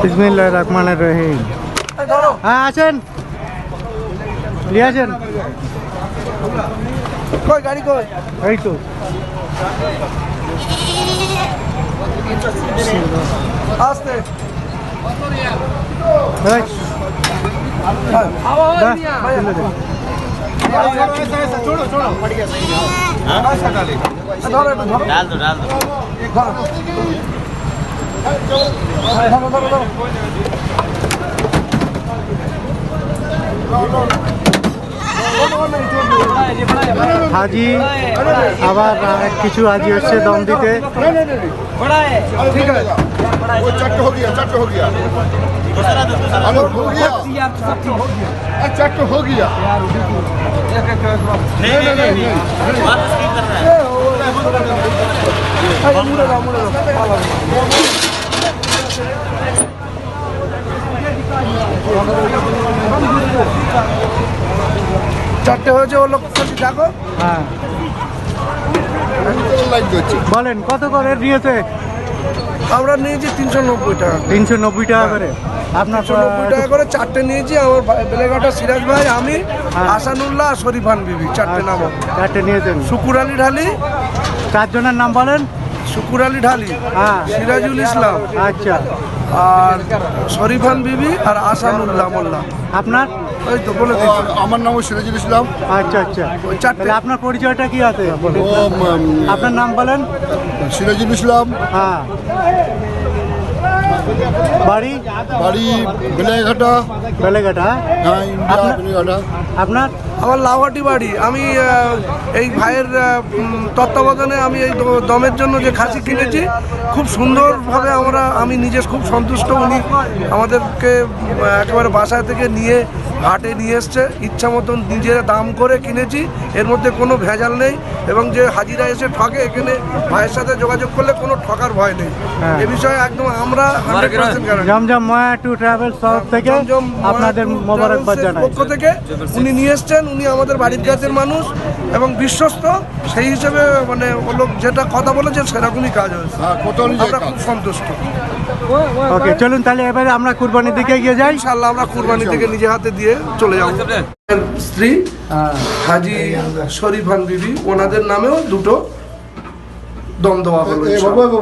বিসমিল্লাহির রহমানির রহিম। হ্যাঁ আছেন, নিয়ে আসেন। কই গাড়ি কই? এই তো আসতে এই, হাজি আবার কিছু হাজি হচ্ছে দম দিতে। ঠিক আছে वो चट हो गया अरे हो गया चट हो गया চারটে হয়েছে ও লোক দেখো। হ্যাঁ लाइक করছি বলেন কত করে নিয়েছে? আমরা নিয়েছি 390 টাকা। 390 টাকা করে। আপনার 390 টাকা করে চারটে নিয়েছি। আমার বেলেঘাটা সিরাজ ভাই, আমি, আসানুল্লাহ, শরীফান বিবি, চারটে নাম। চারটে নিয়েছেন। শুকুর আলী ঢালি, চারজনের নাম বলেন। শুকুর আলী ঢালি, হ্যাঁ সিরাজুল ইসলাম, আচ্ছা। আর শরীফান বিবি আর আসানুল্লাহ মোল্লা। আপনার? ওই তো বলে দিচ্ছি। আমার নাম সিরাজুল ইসলাম। আচ্ছা আচ্ছা, ওই চারটে। তাহলে আপনার পরিচয়টা কি আছে? ও আপনার নাম বলেন। সিরাজুল ইসলাম, হ্যাঁ। বাড়ি? বাড়ি বেলেঘাটা। বেলেঘাটা। হ্যাঁ ইন্ডিয়া বেলেঘাটা। আপনার? আমার লাউহাটি বাড়ি। আমি এই ভাইয়ের তত্ত্বাবধানে আমি এই দমের জন্য যে খাসি কিনেছি, খুব সুন্দরভাবে আমি নিজে খুব সন্তুষ্ট। উনি আমাদেরকে একেবারে বাসায় থেকে নিয়ে হাটে নিয়ে এসছে, ইচ্ছা মতন নিজের দাম করে কিনেছি, এর মধ্যে কোনো ভেজাল নেই। এবং যে হাজিরা এসে ঠকে, এখানে ভাইয়ের সাথে যোগাযোগ করলে কোনো ঠকার ভয় নেই। এ বিষয়ে একদম আমরা 100% গ্যারান্টি। জমজম ময়া টু ট্রাভেলস তরফ থেকে আপনাদের মোবারকবাদ জানাই। পক্ষ থেকে উনি নিয়ে এসছেন, উনি আমাদের বাড়ির কাছের মানুষ এবং বিশ্বস্ত, সেই হিসেবে মানে ও লোক যেটা কথা বলেছেন সেরকমই কাজ হয়েছে। হ্যাঁ কত আমরা খুব সন্তুষ্ট। ওকে চলুন তাহলে এবারে আমরা কুরবানির দিকে এগিয়ে যাই। ইনশাআল্লাহ আমরা কুরবানি থেকে নিজে হাতে দিয়ে চলে যাব। স্ত্রী হাজি শরীফান বিবি, ওনাদের নামেও দুটো দম দেওয়া হলো। বাবু বাবু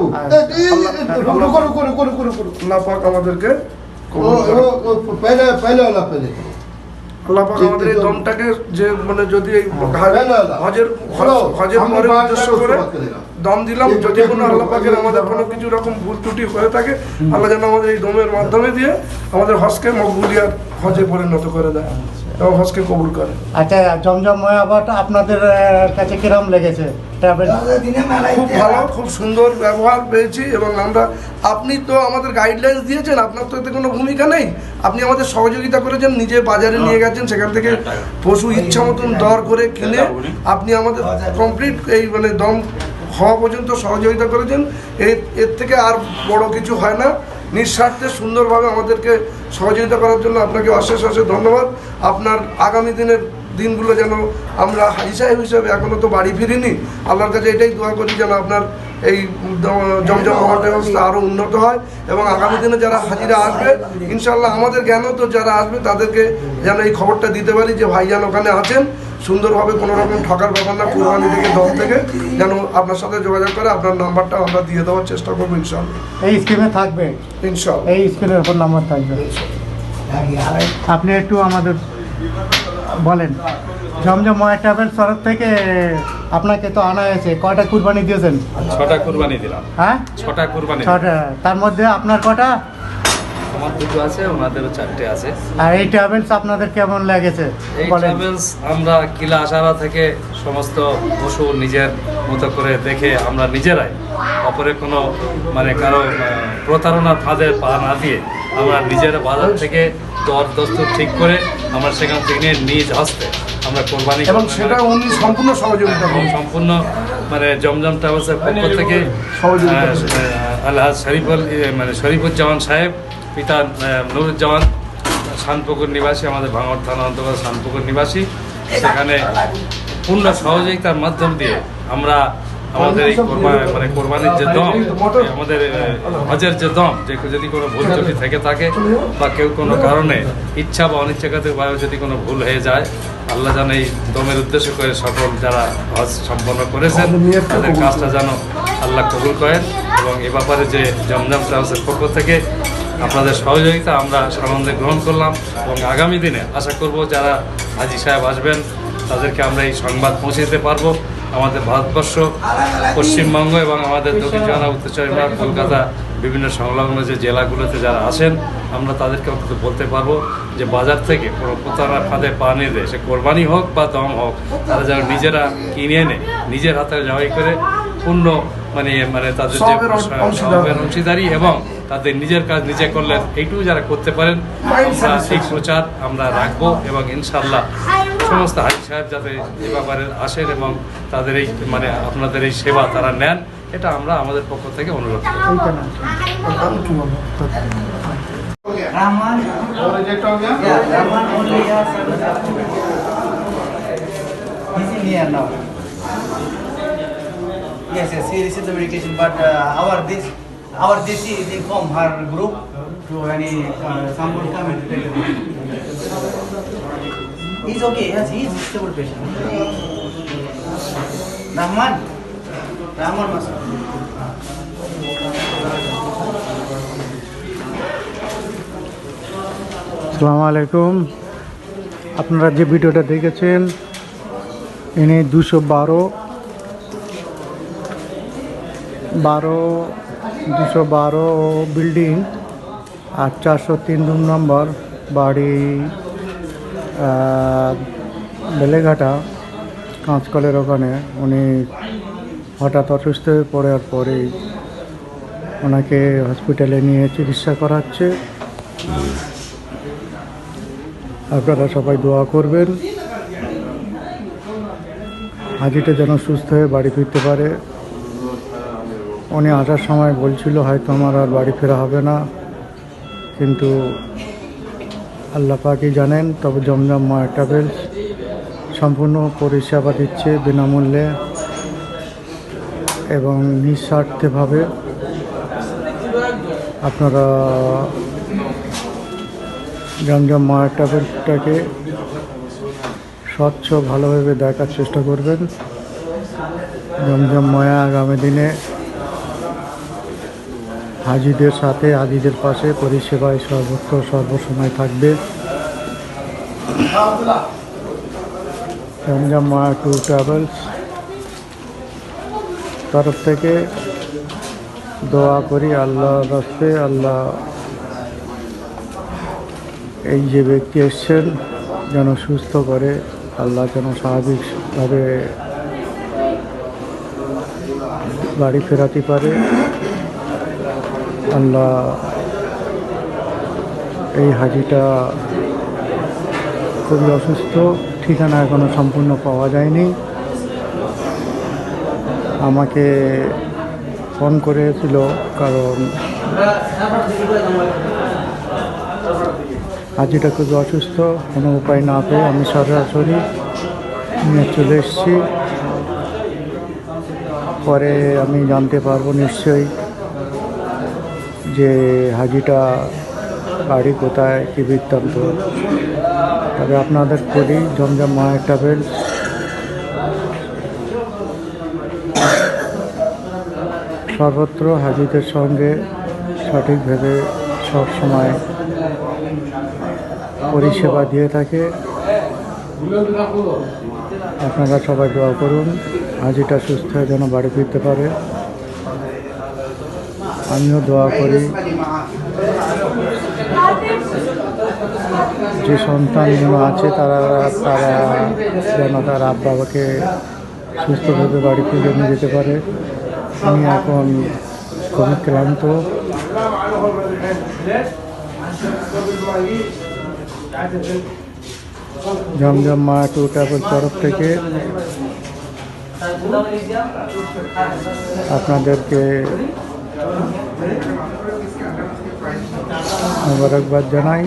আল্লাহ পাক আমাদেরকে কবুল वो করুন। पहले पहले वाला पहले আল্লাহ পাক আমাদের এই দমটাকে যে মানে যদি এই হজের পরে উদ্দেশ্য করে দম দিলাম, যদি কোনো আল্লাহ পাকের আমাদের কোনো কিছু রকম ভুল ত্রুটি হয়ে থাকে, আল্লাহ যেন আমাদের এই দমের মাধ্যমে দিয়ে আমাদের হজকে মকবুলিয়ার হজে পরিণত করে দেয় এবং হজকে কবুল করে। আচ্ছা জমজম ময়াবাটা আপনাদের কাছে কিরম লেগেছে? ট্রাভেল খুব ভালো, খুব সুন্দর ব্যবহার পেয়েছি। এবং আপনি তো আমাদের গাইডলাইন্স দিয়েছেন, আপনার তো এতে কোনো ভূমিকা নেই। আপনি আমাদের সহযোগিতা করেছেন, নিজে বাজারে নিয়ে গেছেন, সেখান থেকে পশু ইচ্ছা মতন দর করে কিনে আপনি আমাদের কমপ্লিট এই মানে দম হওয়া পর্যন্ত সহযোগিতা করেছেন। এর থেকে আর বড় কিছু হয় না। নিঃস্বার্থে সুন্দরভাবে আমাদেরকে সহযোগিতা করার জন্য আপনাকে অশেষ অশেষ ধন্যবাদ। আপনার আগামী দিনগুলো যেন আমরা হাজি সাহেব হিসেবে এখনও তো বাড়ি ফিরিনি, আল্লাহর কাছে এটাই দোয়া করি যেন আপনার এই জমজম হওয়ার ব্যবস্থা আরও উন্নত হয় এবং আগামী দিনে যারা হাজিরা আসবে ইনশাল্লাহ আমাদের জ্ঞানও তো যারা আসবে তাদেরকে যেন এই খবরটা দিতে পারি যে ভাইজান ওখানে আছেন, সুন্দরভাবে কোনো রকম ঠকার ব্যাপার না। কুরবানি থেকে দম থেকে যেন আপনার সাথে যোগাযোগ করে আপনার নাম্বারটা আমরা দিয়ে দেওয়ার চেষ্টা করবো ইনশাল্লাহ। এই স্ক্রিনে থাকবে, ইনশাল্লাহ এই স্ক্রিনের উপর নাম্বার থাকবে। আপনি একটু আমাদের বলেন জমজম ময়া ট্রাভেলস তরফ থেকে আপনাকে তো আনা হয়েছে, কয়টা কুরবানি দিয়েছেন? 6টা কুরবানি দিলাম। হ্যাঁ 6টা কুরবানি। 6টা, তার মধ্যে আপনার কটা? আমার 2টো আছে, ওনাদেরও 4টে আছে। আর এই ট্রাভেলস আপনাদের কেমন লেগেছে এই বলেন। ট্রাভেলস আমরা কিলা আসারা থেকে সমস্ত পশু নিজের মতো করে দেখে আমরা নিজেরাই, অপরে কোনো মানে কারো প্রতারণার ফাঁদে পা না দিয়ে আমরা নিজেরা বাজার থেকে দর দস্তুর ঠিক করে আমরা সেখান থেকে নিজ হস্তে আমরা কোরবানি এবং সেটা উনি সম্পূর্ণ সহযোগিতা করুন। সম্পূর্ণ মানে জমজম ট্রাভেলসের পক্ষ থেকে সহযোগিতা আলহাজ শরীফুজ্জামান সাহেব, পিতা নুরুজ্জামান, শানপুকুর নিবাসী, আমাদের ভাঙড় থানা অন্তর্গত শানপুকুর নিবাসী, সেখানে পূর্ণ সহযোগিতার মাধ্যম দিয়ে আমরা আমাদের এই কোরবানির যে দম, আমাদের হজের যে দম, যে যদি কোনো ভুল ত্রুটি থেকে থাকে বা কেউ কোনো কারণে ইচ্ছা বা অনিচ্ছাকৃতভাবে যদি কোনো ভুল হয়ে যায়, আল্লাহ যেন এই দমের উদ্দেশ্য করে সকল যারা হজ সম্পন্ন করেছেন তাদের কাজটা যেন আল্লাহ কবুল করেন। এবং এ ব্যাপারে যে জমজম ট্রাভেলসের পক্ষ থেকে আপনাদের সহযোগিতা আমরা সানন্দে গ্রহণ করলাম এবং আগামী দিনে আশা করব যারা হাজী সাহেব আসবেন তাদেরকে আমরা এই সংবাদ পৌঁছে দিতে পারবো। আমাদের ভারতবর্ষ, পশ্চিমবঙ্গ এবং আমাদের দক্ষিণ চব্বিশ উত্তর চব্বিশ পরগনা, কলকাতা বিভিন্ন সংলগ্ন যে জেলাগুলোতে যারা আছেন আমরা তাদেরকে অন্তত বলতে পারবো যে বাজার থেকে কোনো প্রতারণার ফাঁদে পা নিয়ে দেয়, সে কোরবানি হোক বা দম হোক, তারা যেন নিজেরা কিনে এনে নিজের হাতে জবাই করে পূর্ণ তাদের যে সবের অংশীদারি এবং তাদের নিজের কাজ নিজে করলেন এইটুকু যারা করতে পারেন আমরা এই প্রচার আমরা রাখবো। এবং ইনশাল্লাহ সমস্ত হাজী সাহেব যাতে এ ব্যাপারে আসেন এবং তাদের এই আপনাদের এই সেবা তারা নেন, এটা আমরা আমাদের পক্ষ থেকে অনুরোধ করি। Yes, he received the medication, but our DC is inform her group to any someone come and take the He's okay. Yes, he is a stable patient. Rahman Masar. আসসালামু আলাইকুম। আপনারা যে ভিডিওটা দেখেছেন ইনি 212 বিল্ডিং আর 403 নম্বর বাড়ি, বেলেঘাটা কাঁচকলের ওখানে। উনি হঠাৎ অসুস্থ হয়ে পড়ার পরেই ওনাকে হসপিটালে নিয়ে চিকিৎসা করাচ্ছে। আপনারা সবাই দোয়া করবেন হাজিটা যেন সুস্থ হয়ে বাড়ি ফিরতে পারে। উনি আসার সময় বলছিল হয়তো আমার আর বাড়ি ফেরা হবে না, কিন্তু আল্লাহ পাকই জানেন। তবে জমজম মায়া ট্রাভেলস সম্পূর্ণ পরিষেবা দিচ্ছে বিনামূল্যে এবং নিঃস্বার্থভাবে। আপনারা জমজম মায়া ট্রাভেলসটাকে স্বচ্ছ ভালোভাবে দেখার চেষ্টা করবেন। জমজম মায়া আগামী দিনে হাজিদের সাথে, হাজিদের পাশে পরিষেবায় সর্বসময় থাকবে। জমজম মায়া ট্যুর ট্রাভেলস তরফ থেকে দোয়া করি আল্লাহর রাস্তে আল্লাহ এই যে ব্যক্তি এসছেন যেন সুস্থ করে, আল্লাহ যেন স্বাভাবিকভাবে বাড়ি ফেরাতে পারে। আল্লাহ এই হাজিটা খুবই অসুস্থ, ঠিকানা এখনো সম্পূর্ণ পাওয়া যায়নি। আমাকে ফোন করেছিল কারণ হাজিটা খুবই অসুস্থ, কোনো উপায় না পেয়ে আমি সরাসরি নিয়ে চলে এসেছি। পরে আমি জানতে পারবো নিশ্চয়ই যে হাজিটা বাড়ি কোথায়, কী বৃত্তান্ত। তবে আপনাদের বলি জমজম মায়া ট্রাভেলস সর্বত্র হাজিদের সঙ্গে সঠিকভাবে সবসময় পরিষেবা দিয়ে থাকে। আপনারা সবাই দোয়া করুন হাজিটা সুস্থ হয়ে যেন বাড়ি ফিরতে পারে। আমিও দোয়া করি যে সন্তানগুলো আছে তারা যেন তার আব্বাকে সুস্থভাবে বাড়ি ফিরে নিয়ে যেতে পারে। আমি এখন খুবই ক্লান্ত। জমজম মায়া ট্যুর ট্রাভেল তরফ থেকে আপনাদেরকে মোবারকবাদ জানাই।